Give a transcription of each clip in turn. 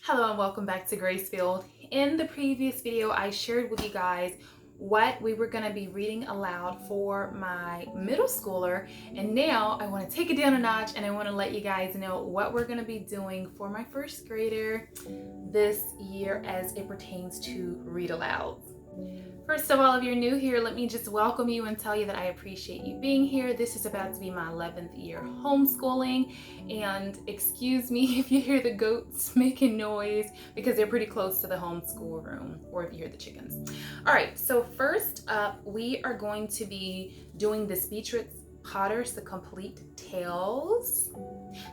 Hello and welcome back to Grace.Filled. In the previous video, I shared with you guys what we were going to be reading aloud for my middle schooler, and now I want to take it down a notch and I want to let you guys know what we're going to be doing for my first grader this year as it pertains to read aloud. First of all, if you're new here, let me just welcome you and tell you that I appreciate you being here. This is about to be my 11th year homeschooling, and excuse me if you hear the goats making noise because they're pretty close to the homeschool room, or if you hear the chickens. All right, so first up, we are going to be doing the Beatrice Potter's The Complete Tales.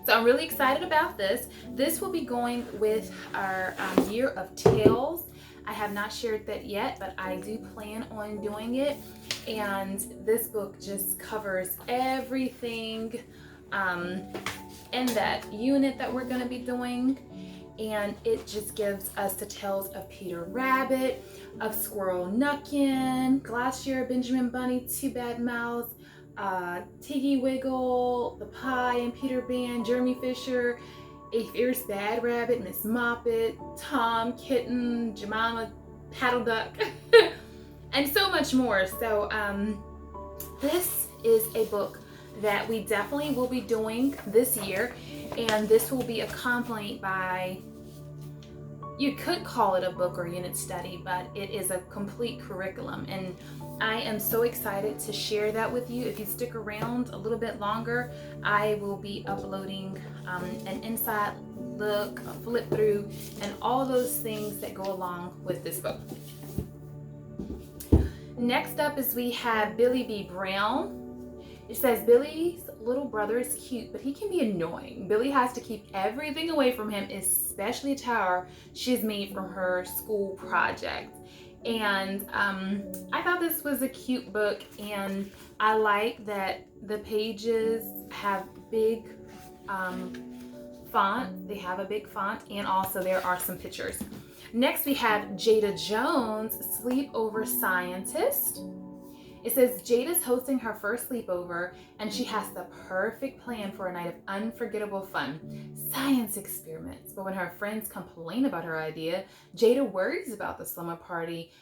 So I'm really excited about this. This will be going with our year of tales. I have not shared that yet, but I do plan on doing it. And this book just covers everything in that unit that we're going to be doing. And it just gives us the tales of Peter Rabbit, of Squirrel Nuckin, Glacier, Benjamin Bunny, Two Bad Mouths, Tiggy Wiggle, The Pie and Peter Pan, Jeremy Fisher, A Fierce Bad Rabbit, Miss Moppet, Tom Kitten, Jemima Paddle Duck, and so much more. So this is a book that we definitely will be doing this year, and this will be accompanied by, you could call it a book or unit study, but it is a complete curriculum, and I am so excited to share that with you. If you stick around a little bit longer, I will be uploading an inside look, a flip through, and all those things that go along with this book. Next up is we have Billy B. Brown. It says, Billy's little brother is cute, but he can be annoying. Billy has to keep everything away from him, especially a tower she's made from her school project. And I thought this was a cute book, and I like that the pages have big font. They have a big font, and also there are some pictures. Next we have Jada Jones, Sleepover Scientist. It says Jada's hosting her first sleepover, and she has the perfect plan for a night of unforgettable fun. Science experiments. But when her friends complain about her idea, Jada worries about the slumber party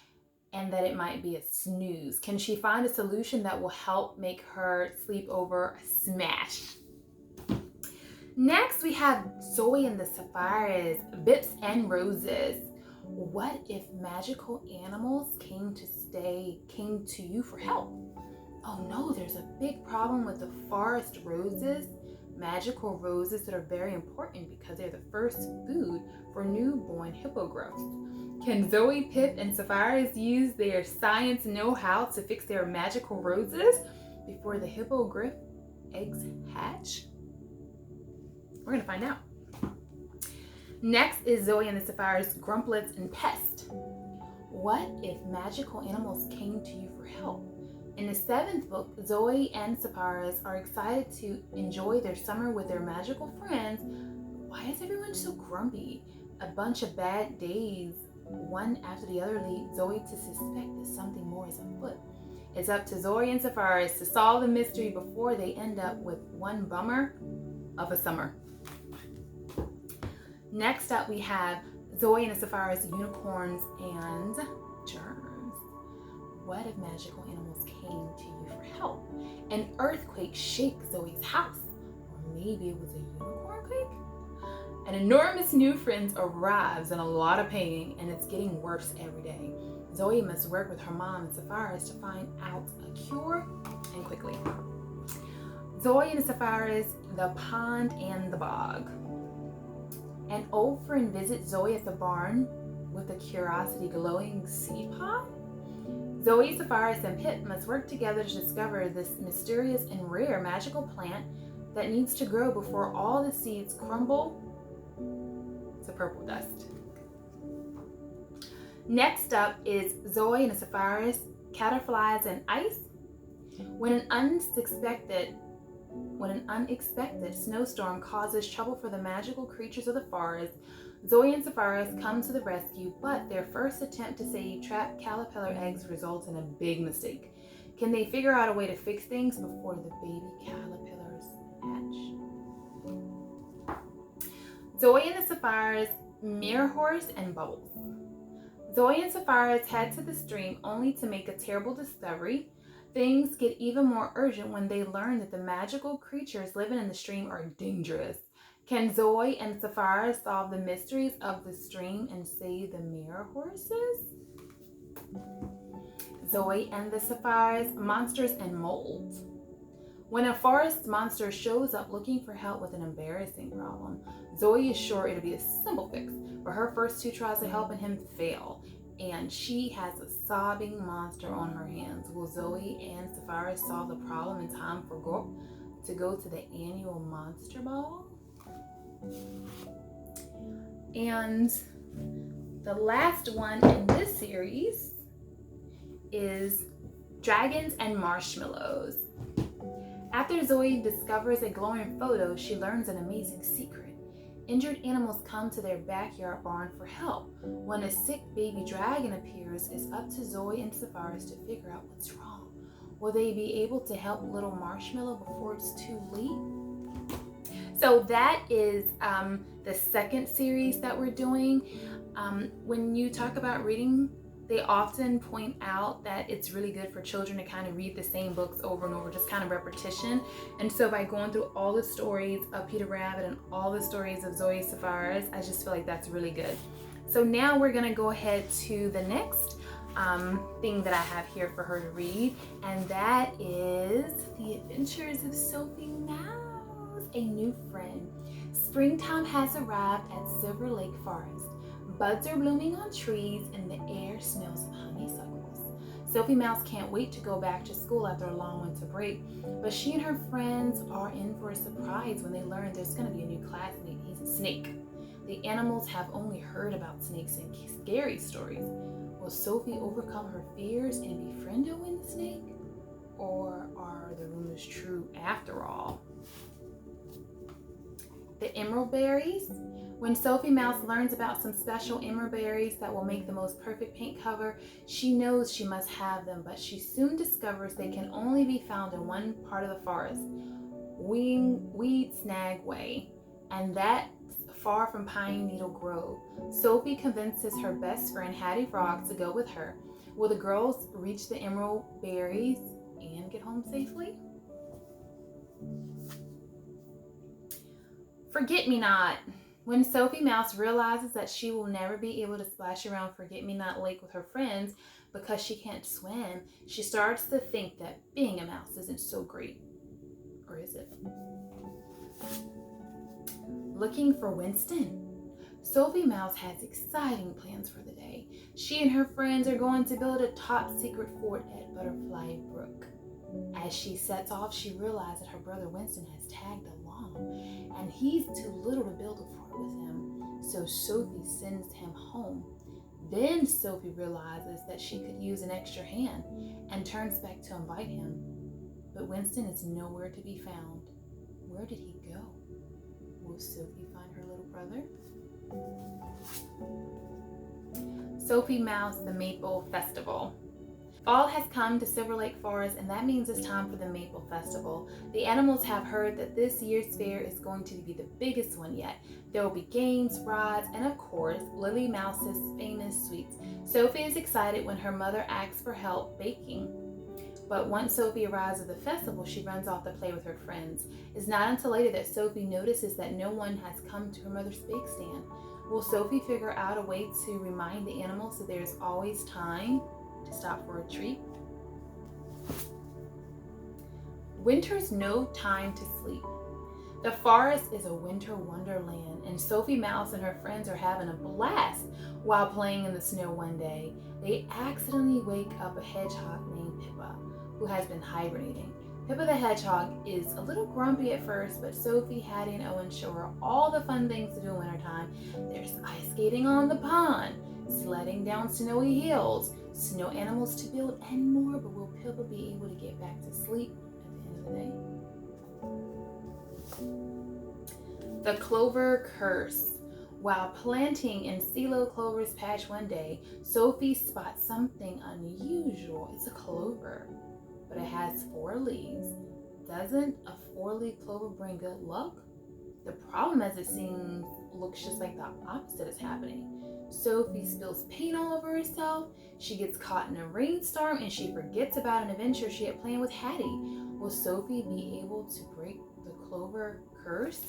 and that it might be a snooze. Can she find a solution that will help make her sleepover a smash? Next, we have Zoey and the Sassafras, Bips and Roses. What if magical animals came to you for help? Oh no, there's a big problem with the forest roses, magical roses that are very important because they're the first food for newborn hippogriffs. Can Zoey, Pip, and Sassafras use their science know-how to fix their magical roses before the hippogriff eggs hatch? We're gonna find out. Next is Zoey and the Sassafras, Grumplets and Pest. What if magical animals came to you for help? In the 7th book, Zoey and Sassafras are excited to enjoy their summer with their magical friends. Why is everyone so grumpy? A bunch of bad days, one after the other, lead Zoey to suspect that something more is afoot. It's up to Zoey and Sassafras to solve the mystery before they end up with one bummer of a summer. Next up, we have Zoey and the Sassafras, Unicorns and Germs. What if magical animals came to you for help? An earthquake shook Zoey's house. Or maybe it was a unicorn quake? An enormous new friend arrives in a lot of pain, and it's getting worse every day. Zoey must work with her mom and Sassafras to find out a cure, and quickly. Zoey and the Sassafras, The Pond and the Bog. An old friend visits Zoey at the barn with a curiosity glowing seed pod. Zoey, Sassafras, and Pip must work together to discover this mysterious and rare magical plant that needs to grow before all the seeds crumble to purple dust. Next up is Zoey and the Sassafras, Caterflies and Ice. When an unexpected snowstorm causes trouble for the magical creatures of the forest, Zoey and Sassafras come to the rescue, but their first attempt to save trapped caterpillar eggs results in a big mistake. Can they figure out a way to fix things before the baby caterpillars hatch? Zoey and the Sassafras, Mirror Horse and Bubbles. Zoey and Sassafras head to the stream only to make a terrible discovery. Things get even more urgent when they learn that the magical creatures living in the stream are dangerous. Can Zoey and Sassafras solve the mysteries of the stream and save the mirror horses? Zoey and the Sassafras, Monsters and Mold. When a forest monster shows up looking for help with an embarrassing problem, Zoey is sure it'll be a simple fix, but her first 2 tries of helping him fail, and she has a sobbing monster on her hands. Will Zoey and Sassafras solve the problem in time to go to the annual monster ball? And the last one in this series is Dragons and Marshmallows. After Zoey discovers a glowing photo, she learns an amazing secret. Injured animals come to their backyard barn for help. When a sick baby dragon appears, it's up to Zoey and Sassafras to figure out what's wrong. Will they be able to help little Marshmallow before it's too late? So that is the second series that we're doing. When you talk about reading, they often point out that it's really good for children to kind of read the same books over and over, just kind of repetition. And so by going through all the stories of Peter Rabbit and all the stories of Zoey and Sassafras, I just feel like that's really good. So now we're gonna go ahead to the next thing that I have here for her to read, and that is The Adventures of Sophie Mouse, a New Friend. Springtime has arrived at Silver Lake Forest. Buds are blooming on trees and the air smells of honeysuckles. Sophie Mouse can't wait to go back to school after a long winter break, but she and her friends are in for a surprise when they learn there's going to be a new classmate. He's a snake. The animals have only heard about snakes in scary stories. Will Sophie overcome her fears and befriend Owen the snake? Or are the rumors true after all? The Emerald Berries. When Sophie Mouse learns about some special emerald berries that will make the most perfect paint cover, she knows she must have them, but she soon discovers they can only be found in one part of the forest, Weed Snag Way, and that's far from Pine Needle Grove. Sophie convinces her best friend Hattie Frog to go with her. Will the girls reach the emerald berries and get home safely? Forget-Me-Not. When Sophie Mouse realizes that she will never be able to splash around Forget-Me-Not Lake with her friends because she can't swim, she starts to think that being a mouse isn't so great. Or is it? Looking for Winston. Sophie Mouse has exciting plans for the day. She and her friends are going to build a top secret fort at Butterfly Brook. As she sets off, she realizes that her brother Winston has tagged along, and he's too little to build a fort with him, so Sophie sends him home. Then Sophie realizes that she could use an extra hand and turns back to invite him. But Winston is nowhere to be found. Where did he go? Will Sophie find her little brother? Sophie Mouse, the Maple Festival. Fall has come to Silver Lake Forest, and that means it's time for the Maple Festival. The animals have heard that this year's fair is going to be the biggest one yet. There will be games, rides, and of course, Lily Mouse's famous sweets. Sophie is excited when her mother asks for help baking. But once Sophie arrives at the festival, she runs off to play with her friends. It's not until later that Sophie notices that no one has come to her mother's bake stand. Will Sophie figure out a way to remind the animals that there's always time to stop for a treat? Winter's no time to sleep. The forest is a winter wonderland, and Sophie Mouse and her friends are having a blast while playing in the snow one day. They accidentally wake up a hedgehog named Pippa, who has been hibernating. Pippa the hedgehog is a little grumpy at first, but Sophie, Hattie, and Owen show her all the fun things to do in wintertime. There's ice skating on the pond, sledding down snowy hills, snow animals to build, and more. But will Pippa be able to get back to sleep at the end of the day? The Clover Curse. While planting in CeeLo Clover's patch one day, Sophie spots something unusual. It's a clover, but it has 4 leaves. Doesn't a 4-leaf clover bring good luck? The problem, as it seems, looks just like the opposite is happening. Sophie spills paint all over herself, she gets caught in a rainstorm, and she forgets about an adventure she had planned with Hattie. Will Sophie be able to break the clover curse?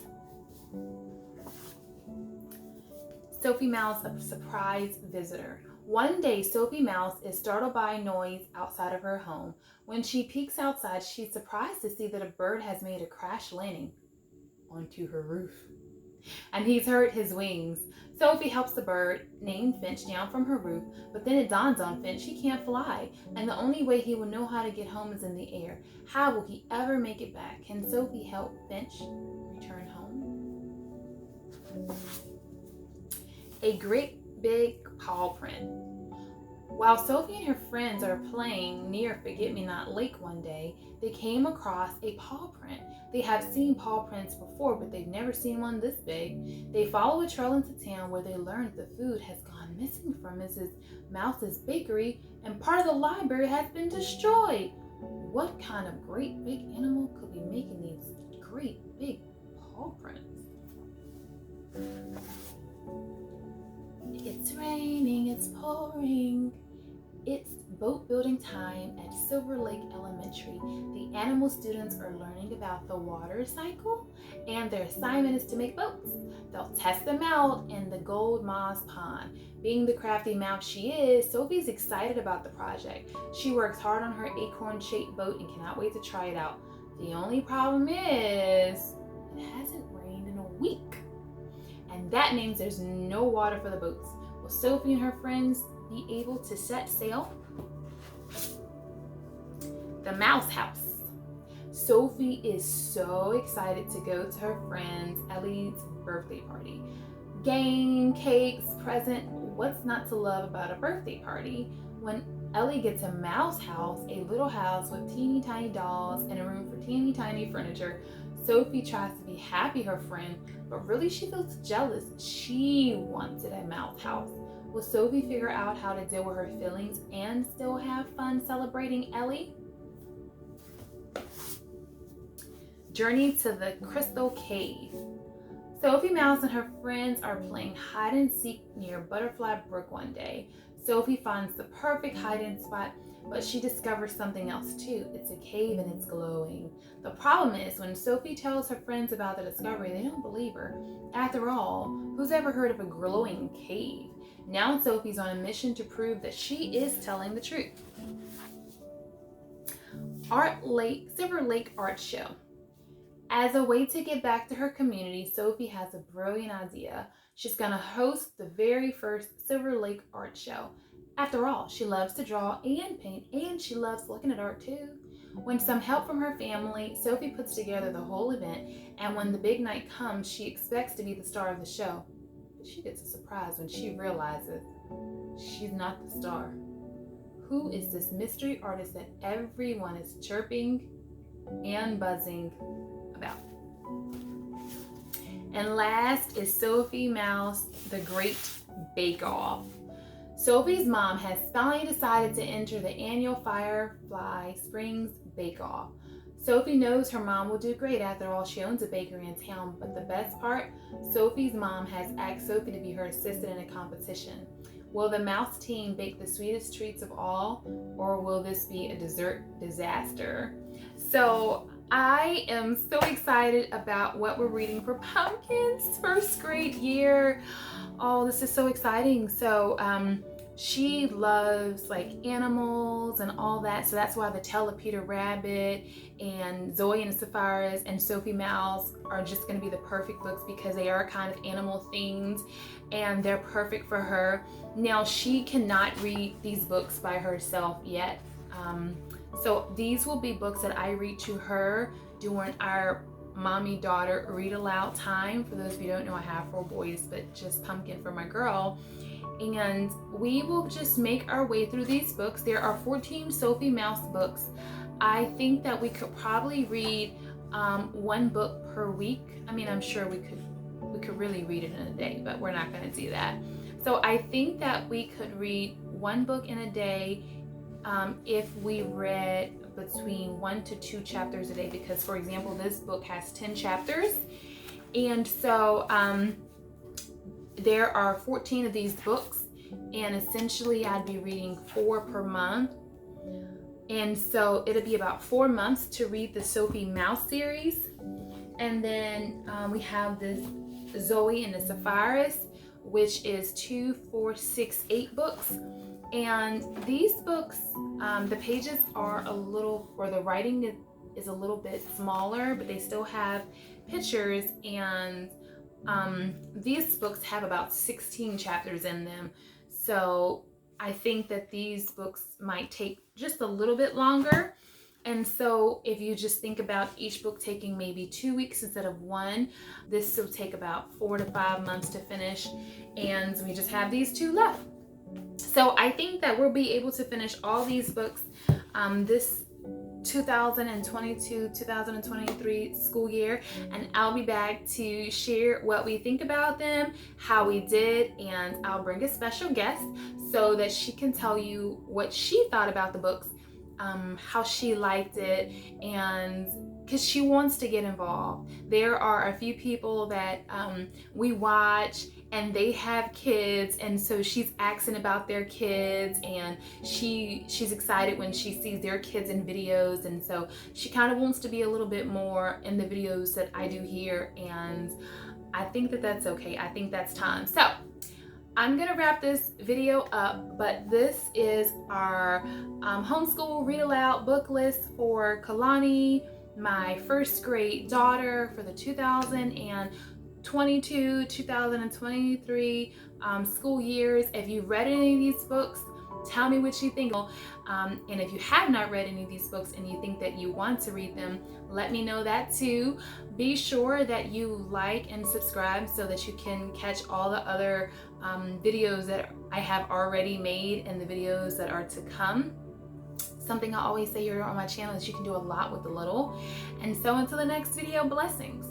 Sophie Mouse, a surprise visitor. One day, Sophie Mouse is startled by a noise outside of her home. When she peeks outside, she's surprised to see that a bird has made a crash landing onto her roof, and he's hurt his wings. Sophie helps the bird, named Finch, down from her roof, but then it dawns on Finch he can't fly, and the only way he will know how to get home is in the air. How will he ever make it back? Can Sophie help Finch return home? A great big paw print. While Sophie and her friends are playing near Forget-Me-Not Lake one day, they came across a paw print. They have seen paw prints before, but they've never seen one this big. They follow a trail into town where they learn the food has gone missing from Mrs. Mouse's bakery, and part of the library has been destroyed. What kind of great big animal could be making these great big paw prints? It's raining, it's pouring. It's boat building time at Silver Lake Elementary. The animal students are learning about the water cycle, and their assignment is to make boats. They'll test them out in the Gold Moss Pond. Being the crafty mouse she is, Sophie's excited about the project. She works hard on her acorn-shaped boat and cannot wait to try it out. The only problem is, it hasn't rained in a week, and that means there's no water for the boats. Will Sophie and her friends be able to set sail? The Mouse House. Sophie is so excited to go to her friend Ellie's birthday party. Game, cakes, present. What's not to love about a birthday party? When Ellie gets a mouse house, a little house with teeny tiny dolls and a room for teeny tiny furniture, Sophie tries to be happy her friend, but really she feels jealous. She wanted a mouse house. Will Sophie figure out how to deal with her feelings and still have fun celebrating Ellie? Journey to the Crystal Cave. Sophie Mouse and her friends are playing hide and seek near Butterfly Brook one day. Sophie finds the perfect hiding spot, but she discovers something else too. It's a cave and it's glowing. The problem is, when Sophie tells her friends about the discovery, they don't believe her. After all, who's ever heard of a glowing cave? Now Sophie's on a mission to prove that she is telling the truth. Silver Lake Art Show. As a way to give back to her community, Sophie has a brilliant idea. She's going to host the very first Silver Lake Art Show. After all, she loves to draw and paint, and she loves looking at art too. With some help from her family, Sophie puts together the whole event, and when the big night comes, she expects to be the star of the show. But she gets a surprise when she realizes she's not the star. Who is this mystery artist that everyone is chirping and buzzing about? And last is Sophie Mouse, the Great Bake Off. Sophie's mom has finally decided to enter the annual Firefly Springs Bake Off. Sophie knows her mom will do great. After all, she owns a bakery in town. But the best part, Sophie's mom has asked Sophie to be her assistant in a competition. Will the mouse team bake the sweetest treats of all, or will this be a dessert disaster? So I am so excited about what we're reading for Pumpkin's first grade year. Oh, this is so exciting. So she loves like animals and all that. So that's why the Tale of Peter Rabbit and Zoey and Sassafras and Sophie Mouse are just going to be the perfect books, because they are kind of animal themed and they're perfect for her. Now, she cannot read these books by herself yet. So these will be books that I read to her during our mommy-daughter read aloud time. For those of you who don't know, I have 4 boys, but just Pumpkin for my girl. And we will just make our way through these books. There are 14 Sophie Mouse books. I think that we could probably read 1 book per week. I mean, I'm sure we could really read it in a day, but we're not going to do that. So I think that we could read 1 book in a day if we read between 1 to 2 chapters a day, because, for example, this book has 10 chapters. And so there are 14 of these books, and essentially I'd be reading 4 per month. And so it'll be about 4 months to read the Sophie Mouse series. And then we have this Zoey and Sassafras, which is 2, 4, 6, 8 books. And these books, the pages are a little, or the writing is a little bit smaller, but they still have pictures. And these books have about 16 chapters in them. So I think that these books might take just a little bit longer. And so if you just think about each book taking maybe 2 weeks instead of 1, this will take about 4 to 5 months to finish. And we just have these 2 left. So I think that we'll be able to finish all these books this 2022-2023 school year, and I'll be back to share what we think about them, how we did, and I'll bring a special guest so that she can tell you what she thought about the books, how she liked it, and because she wants to get involved. There are a few people that we watch and they have kids, and so she's asking about their kids, and she's excited when she sees their kids in videos, and so she kind of wants to be a little bit more in the videos that I do here, and I think that that's okay. I think that's time. So I'm gonna wrap this video up, but this is our homeschool read aloud book list for Kalani, my 1st grade daughter, for the 2022-2023 school years. If you read any of these books, tell me what you think. And if you have not read any of these books and you think that you want to read them, let me know that too. Be sure that you like and subscribe so that you can catch all the other videos that I have already made and the videos that are to come. Something I always say here on my channel is you can do a lot with a little. And so until the next video, blessings.